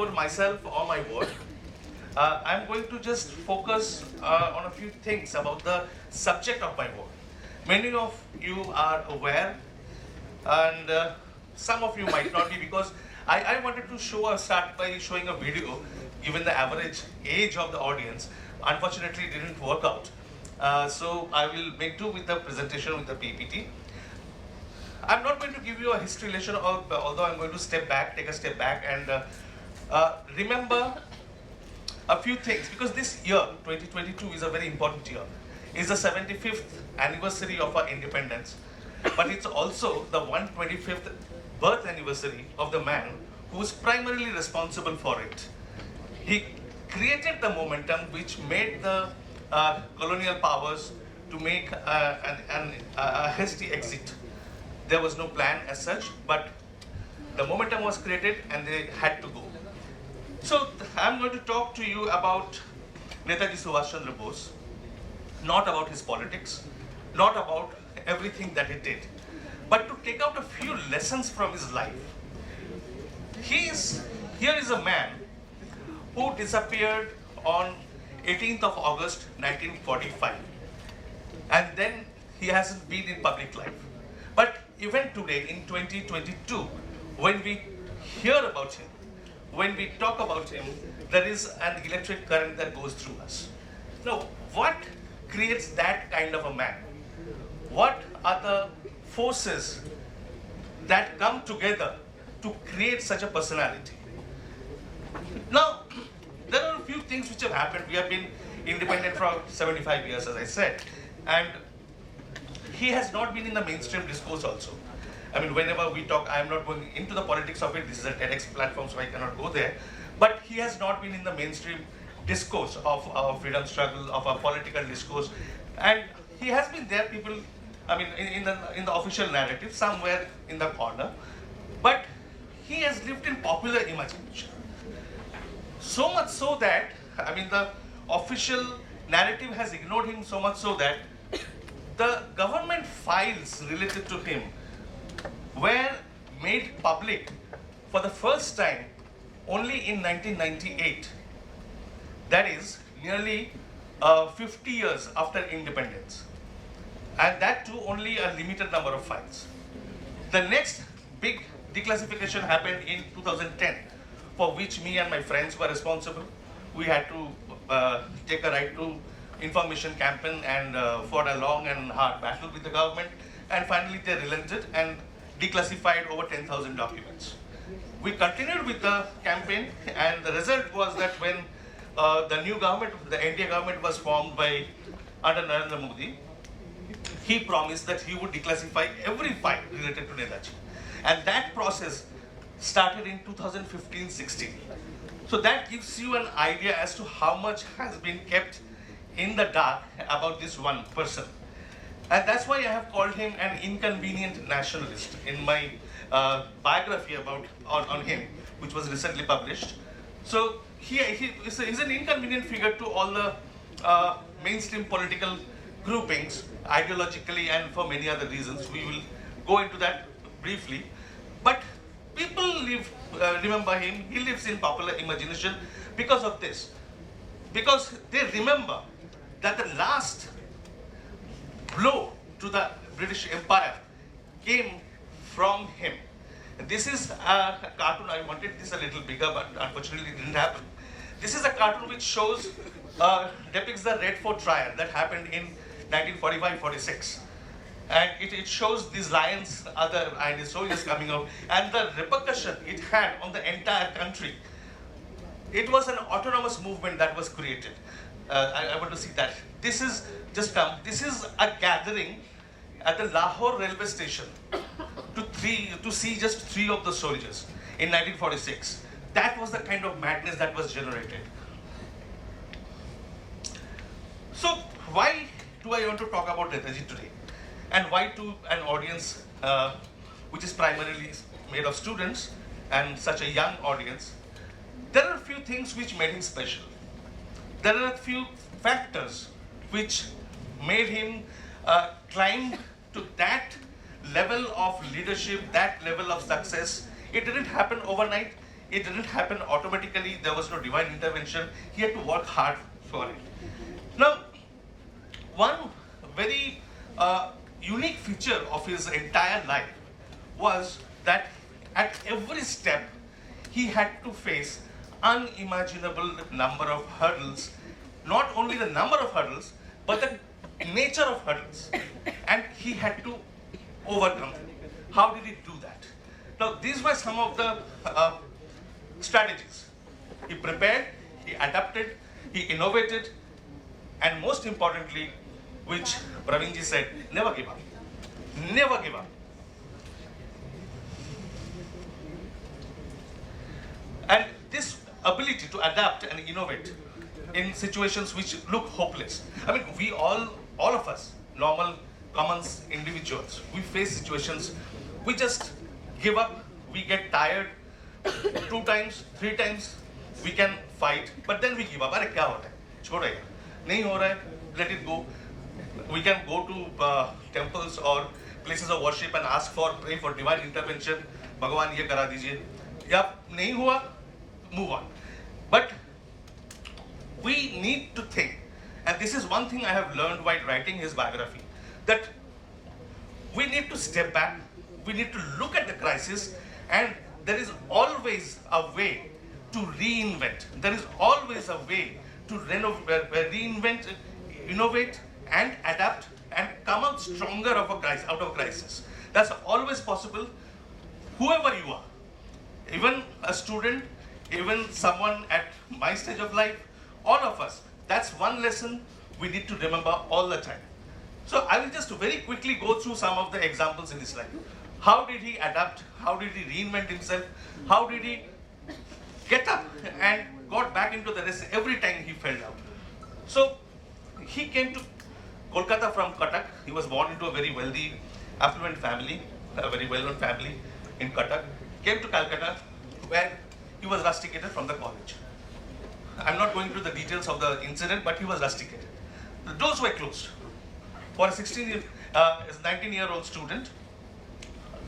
about myself or my work. I'm going to just focus on a few things about the subject of my work. Many of you are aware, and some of you might not be, because I wanted to start by showing a video, given the average age of the audience. Unfortunately, it didn't work out. So I will make do with the presentation with the PPT. I'm not going to give you a history lesson, although I'm going to take a step back and remember a few things, because this year, 2022, is a very important year. It's the 75th anniversary of our independence, but it's also the 125th birth anniversary of the man who's primarily responsible for it. He created the momentum which made the colonial powers to make a hasty exit. There was no plan as such, but the momentum was created and they had to go. So I'm going to talk to you about Netaji Chandrachur Ghose, not about his politics, not about everything that he did, but to take out a few lessons from his life. Here is a man who disappeared on 18th of August 1945, and then he hasn't been in public life. But even today in 2022, when we hear about him, when we talk about him, there is an electric current that goes through us. Now, what creates that kind of a man? What are the forces that come together to create such a personality? Now, there are a few things which have happened. We have been independent for 75 years, as I said, and he has not been in the mainstream discourse also. I mean, whenever we talk, I am not going into the politics of it. This is a TEDx platform, so I cannot go there. But he has not been in the mainstream discourse of our freedom struggle, of our political discourse. And he has been there, people, I mean, in the official narrative, somewhere in the corner. But he has lived in popular imagination. So much so that, I mean, the official narrative has ignored him so much so that the government files related to him were made public for the first time only in 1998. That is nearly 50 years after independence. And that too only a limited number of files. The next big declassification happened in 2010, for which me and my friends were responsible. We had to take a right to information campaign and fought a long and hard battle with the government. And finally they relented and declassified over 10,000 documents. We continued with the campaign, and the result was that when the new government, the NDA government, was formed under Narendra Modi, he promised that he would declassify every file related to Netaji. And that process started in 2015-16. So that gives you an idea as to how much has been kept in the dark about this one person. And that's why I have called him an inconvenient nationalist in my biography on him, which was recently published. So he's an inconvenient figure to all the mainstream political groupings, ideologically and for many other reasons. We will go into that briefly. But people remember him. He lives in popular imagination because of this. Because they remember that the last blow to the British Empire came from him. This is a cartoon. I wanted this a little bigger, but unfortunately it didn't happen. This is a cartoon which shows, depicts the Red Fort trial that happened in 1945-46. And it shows these lions, and soldiers coming out, and the repercussion it had on the entire country. It was an autonomous movement that was created. I want to see that. This is a gathering at the Lahore railway station to see just 3 of the soldiers in 1946. That was the kind of madness that was generated. So why do I want to talk about Netaji today? And why to an audience which is primarily made of students and such a young audience? There are a few things which made him special. There are a few factors which made him climb to that level of leadership, that level of success. It didn't happen overnight. it didn't happen automatically. There was no divine intervention. He had to work hard for it. Now, one very unique feature of his entire life was that at every step he had to face unimaginable number of hurdles. Not only the number of hurdles, but the nature of hurdles. And he had to overcome them. How did he do that? Now, these were some of the strategies. He prepared, he adapted, he innovated, and most importantly, which Pravinji said, never give up. Never give up. And this ability to adapt and innovate in situations which look hopeless. I mean, we all of us, normal, common individuals, we face situations, we just give up, we get tired 2 times, 3 times, we can fight, but then we give up. Arey kya hota hai? Chhodega. Nahi ho raha hai, let it go. We can go to temples or places of worship and ask for, pray for divine intervention. Bhagwan ye kara dijiye. Ya nahi hua, move on. But we need to think, and this is one thing I have learned while writing his biography, that we need to step back, we need to look at the crisis, and there is always a way to reinvent. There is always a way to reinvent, innovate, and adapt, and come out stronger out of a crisis. That's always possible, whoever you are. Even a student, even someone at my stage of life, all of us. That's one lesson we need to remember all the time. So I will just very quickly go through some of the examples in his life. How did he adapt? How did he reinvent himself? How did he get up and got back into the race every time he fell down? So he came to Kolkata from Cuttack. He was born into a very wealthy, affluent family, a very well-known family in Cuttack. Came to Calcutta, where he was rusticated from the college. I'm not going into the details of the incident, but he was rusticated. The doors were closed. For a 19-year-old student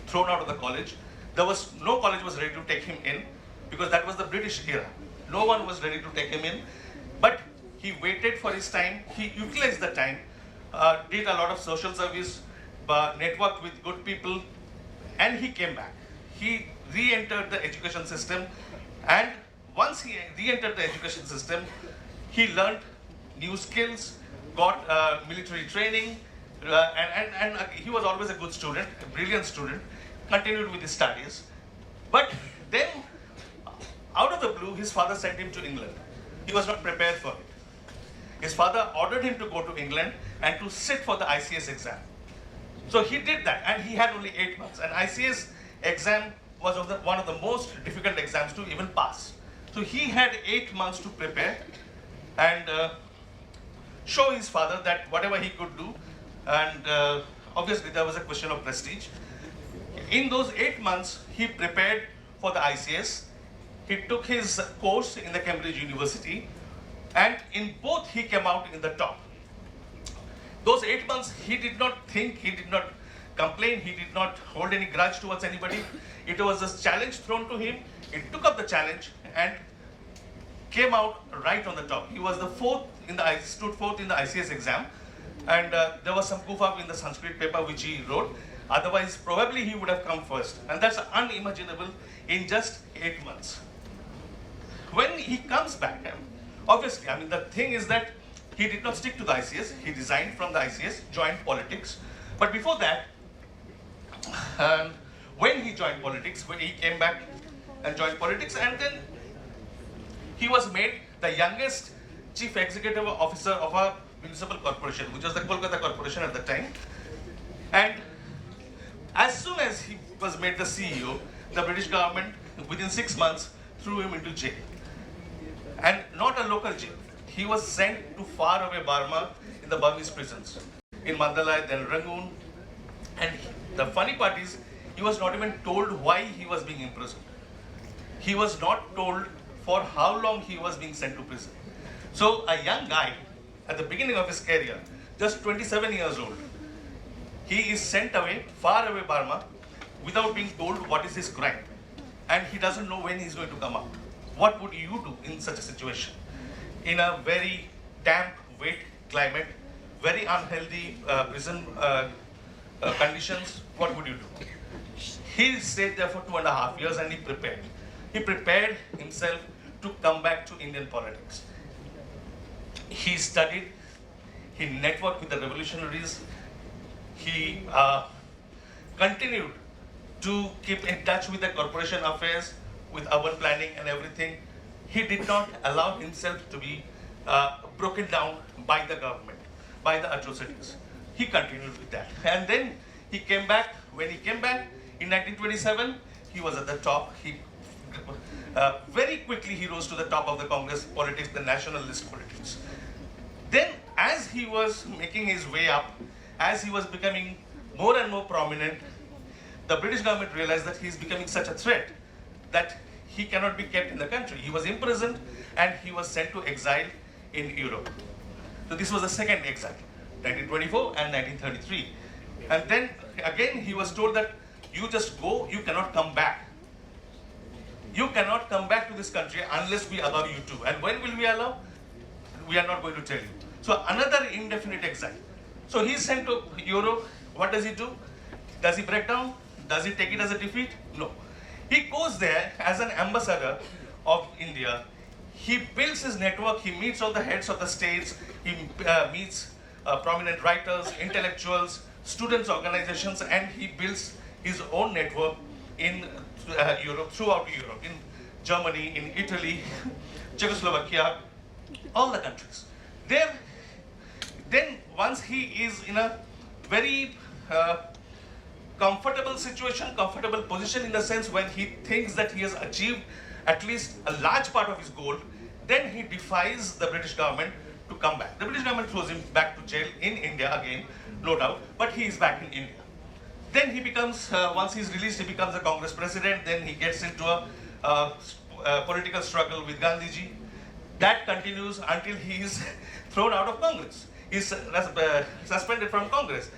thrown out of the college, no college was ready to take him in, because that was the British era. No one was ready to take him in, but he waited for his time. He utilized the time, did a lot of social service, networked with good people, and he came back. He re-entered the education system, and once he re-entered the education system, he learned new skills, got military training, and he was always a good student, a brilliant student, continued with his studies. But then, out of the blue, his father sent him to England. He was not prepared for it. His father ordered him to go to England and to sit for the ICS exam. So he did that, and he had only 8 months. And ICS exam was one of the most difficult exams to even pass. So he had 8 months to prepare and show his father that whatever he could do, and obviously there was a question of prestige. In those 8 months, he prepared for the ICS. He took his course in the Cambridge University, and in both he came out in the top. Those 8 months, he did not think, he did not complain, he did not hold any grudge towards anybody. It was a challenge thrown to him. He took up the challenge and came out right on the top. He was stood fourth in the ICS exam, and there was some kufa in the Sanskrit paper which he wrote. Otherwise, probably he would have come first, and that's unimaginable in just 8 months. When he comes back, obviously, I mean, the thing is that he did not stick to the ICS. He resigned from the ICS, joined politics. But before that, when he joined politics, when he came back and joined politics, and then he was made the youngest chief executive officer of a municipal corporation, which was the Kolkata Corporation at the time. And as soon as he was made the CEO, the British government, within 6 months, threw him into jail. And not a local jail. He was sent to faraway Burma in the Burmese prisons, in Mandalay, then Rangoon. And the funny part is, he was not even told why he was being imprisoned. He was not told for how long he was being sent to prison. So a young guy, at the beginning of his career, just 27 years old, he is sent away, far away Burma, without being told what is his crime. and he doesn't know when he's going to come out. What would you do in such a situation? In a very damp, wet climate, very unhealthy prison conditions, what would you do? He stayed there for 2.5 years and he prepared. He prepared himself to come back to Indian politics. He studied, he networked with the revolutionaries, he continued to keep in touch with the corporation affairs, with urban planning and everything. He did not allow himself to be broken down by the government, by the atrocities. He continued with that. And then he came back. When he came back in 1927, he was at the top. Very quickly he rose to the top of the Congress politics, the nationalist politics. Then as he was making his way up, as he was becoming more and more prominent, the British government realized that he is becoming such a threat that he cannot be kept in the country. He was imprisoned and he was sent to exile in Europe. So this was the second exile, 1924 and 1933. And then again he was told that you just go, you cannot come back. You cannot come back to this country unless we allow you to. And when will we allow? We are not going to tell you. So another indefinite exile. So he's sent to Europe. What does he do? Does he break down? Does he take it as a defeat? No. He goes there as an ambassador of India. He builds his network. He meets all the heads of the states. He meets prominent writers, intellectuals, students' organizations, and he builds his own network in Europe, throughout Europe, in Germany, in Italy, Czechoslovakia, all the countries. There, then once he is in a very comfortable situation, comfortable position in the sense when he thinks that he has achieved at least a large part of his goal, then he defies the British government to come back. The British government throws him back to jail in India again, no doubt, but he is back in India. Then he becomes, once he's released, he becomes a Congress president. Then he gets into a political struggle with Gandhiji. That continues until he is thrown out of Congress. He's suspended from Congress.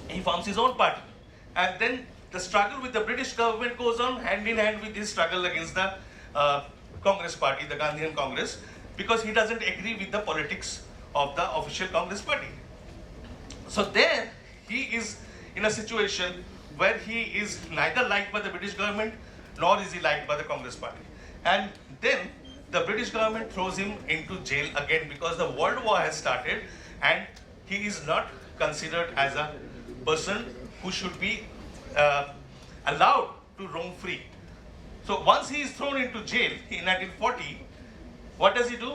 He forms his own party. And then the struggle with the British government goes on hand in hand with his struggle against the Congress party, the Gandhian Congress, because he doesn't agree with the politics of the official Congress party. So there he is in a situation where he is neither liked by the British government nor is he liked by the Congress party. And then the British government throws him into jail again because the World War has started and he is not considered as a person who should be allowed to roam free. So once he is thrown into jail in 1940, what does he do?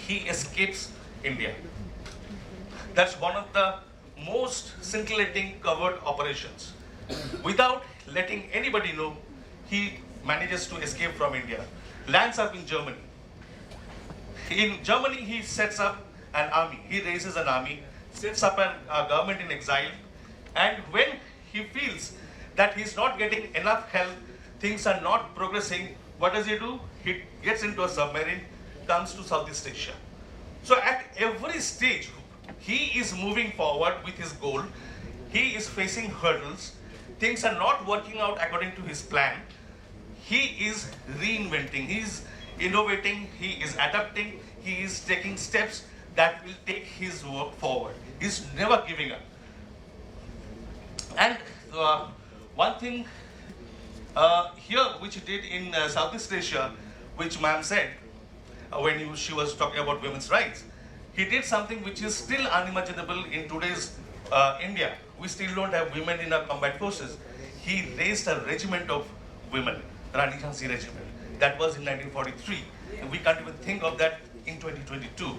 He escapes India. That's one of the most scintillating covert operations. Without letting anybody know, he manages to escape from India, lands up in Germany. In Germany, he sets up an army. He raises an army, sets up a government in exile, and when he feels that he's not getting enough help, things are not progressing, what does he do? He gets into a submarine, comes to Southeast Asia. So at every stage, he is moving forward with his goal. He is facing hurdles. Things are not working out according to his plan. He is reinventing, he is innovating, he is adapting, he is taking steps that will take his work forward. He's never giving up. And one thing here which he did in Southeast Asia, which ma'am said when she was talking about women's rights, he did something which is still unimaginable in today's India. We still don't have women in our combat forces. He raised a regiment of women, Rani Jhansi Regiment. That was in 1943. And we can't even think of that in 2022.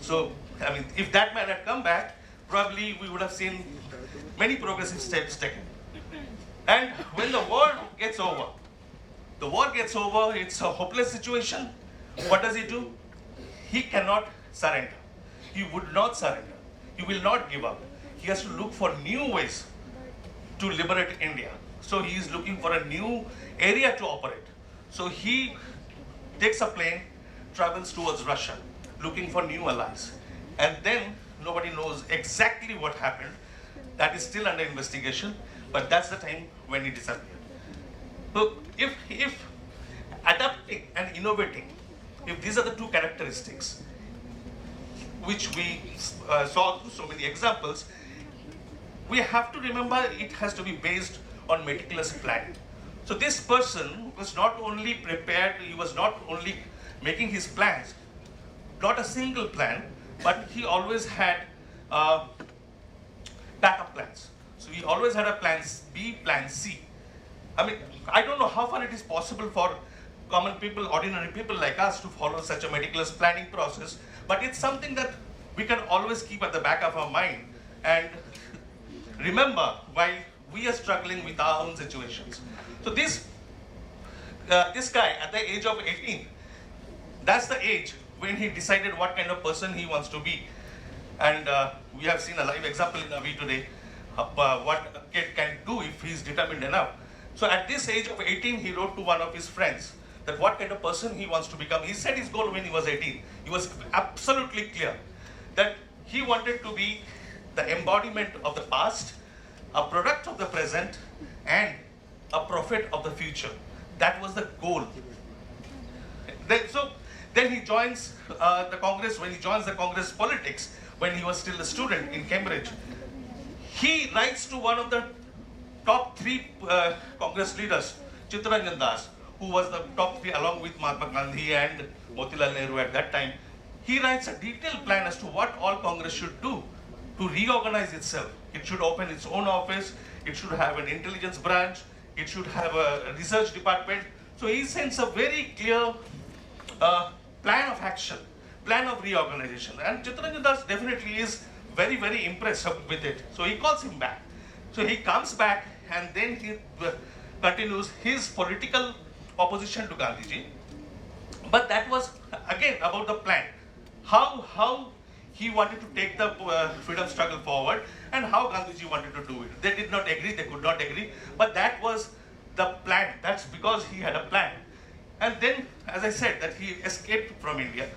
So, I mean, if that man had come back, probably we would have seen many progressive steps taken. And when the war gets over, it's a hopeless situation. What does he do? He cannot surrender. He would not surrender. He will not give up. He has to look for new ways to liberate India. So he is looking for a new area to operate. So he takes a plane, travels towards Russia, looking for new allies. And then nobody knows exactly what happened. That is still under investigation, but that's the time when he disappeared. So if adapting and innovating, if these are the two characteristics which we saw through so many examples, we have to remember it has to be based on meticulous planning. So this person was not only prepared, he was not only making his plans, not a single plan, but he always had backup plans. So he always had a plan B, plan C. I mean, I don't know how far it is possible for common people, ordinary people like us to follow such a meticulous planning process, but it's something that we can always keep at the back of our mind and remember while we are struggling with our own situations. So this guy at the age of 18, that's the age when he decided what kind of person he wants to be. And we have seen a live example in Avi today what a kid can do if he's determined enough. So at this age of 18, he wrote to one of his friends that what kind of person he wants to become. He said his goal when he was 18. He was absolutely clear that he wanted to be the embodiment of the past, a product of the present, and a prophet of the future. That was the goal. Then he joins the Congress. When he joins the Congress politics, when he was still a student in Cambridge, he writes to one of the top three Congress leaders, Chandrachur Ghose, who was the top three along with Mahatma Gandhi and Motilal Nehru at that time. He writes a detailed plan as to what all Congress should do to reorganize itself. It should open its own office, it should have an intelligence branch, it should have a research department. So he sends a very clear plan of action, plan of reorganization. And Chandrachur Ghose definitely is very, very impressed with it. So he calls him back. So he comes back and then he continues his political opposition to Gandhiji. But that was again about the plan. How he wanted to take the freedom struggle forward and how Gandhiji wanted to do it. They did not agree, they could not agree, but that was the plan. That's because he had a plan. And then, as I said, that he escaped from India.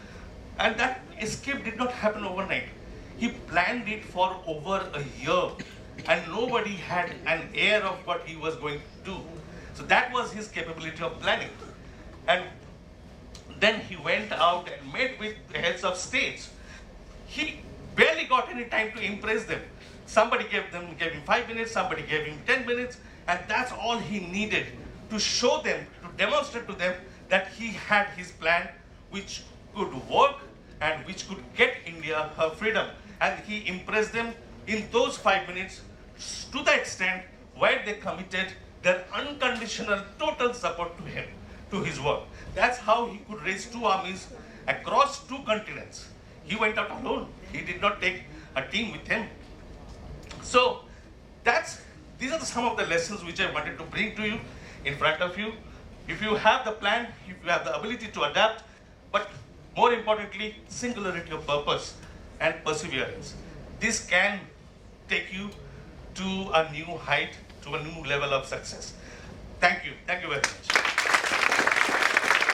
And that escape did not happen overnight. He planned it for over a year and nobody had an air of what he was going to do. So that was his capability of planning. And then he went out and met with the heads of states. He barely got any time to impress them. Somebody gave him 5 minutes, somebody gave him 10 minutes, and that's all he needed to show them, to demonstrate to them that he had his plan which could work and which could get India her freedom. And he impressed them in those 5 minutes to the extent where they committed their unconditional total support to him, to his work. That's how he could raise two armies across two continents. He went out alone. He did not take a team with him. So these are some of the lessons which I wanted to bring to you in front of you. If you have the plan, if you have the ability to adapt, but more importantly, singularity of purpose and perseverance, this can take you to a new height, to a new level of success. Thank you very much.